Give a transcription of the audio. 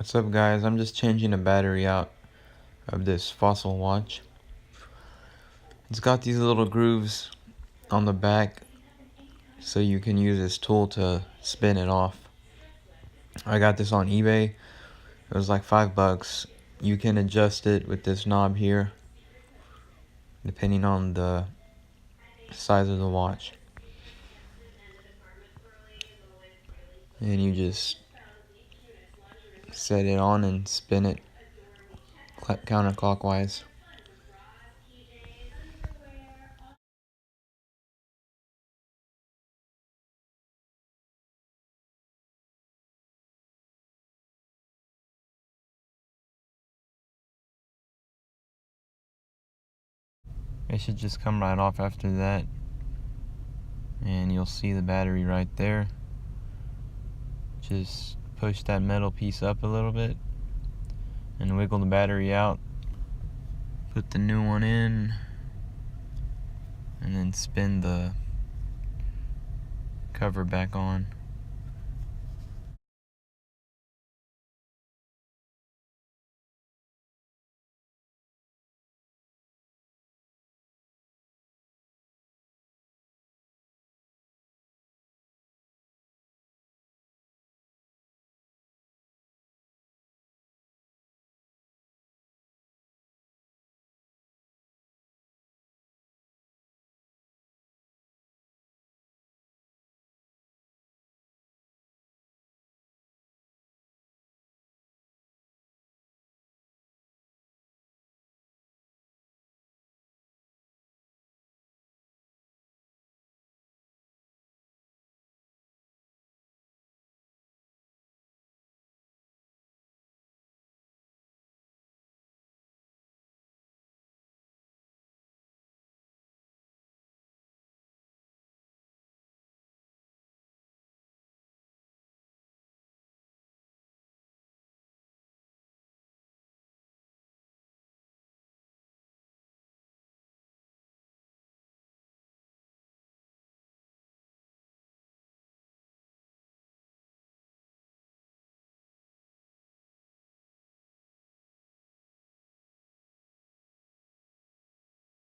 What's up, guys? I'm just changing the battery out of this Fossil watch. It's got these little grooves on the back so you can use this tool to spin it off. I got this on eBay. It was like $5. You can adjust it with this knob here depending on the size of the watch. And you just set it on and spin it counterclockwise. It should just come right off after that, and you'll see the battery right there. Just push that metal piece up a little bit and wiggle the battery out, put the new one in, and then spin the cover back on.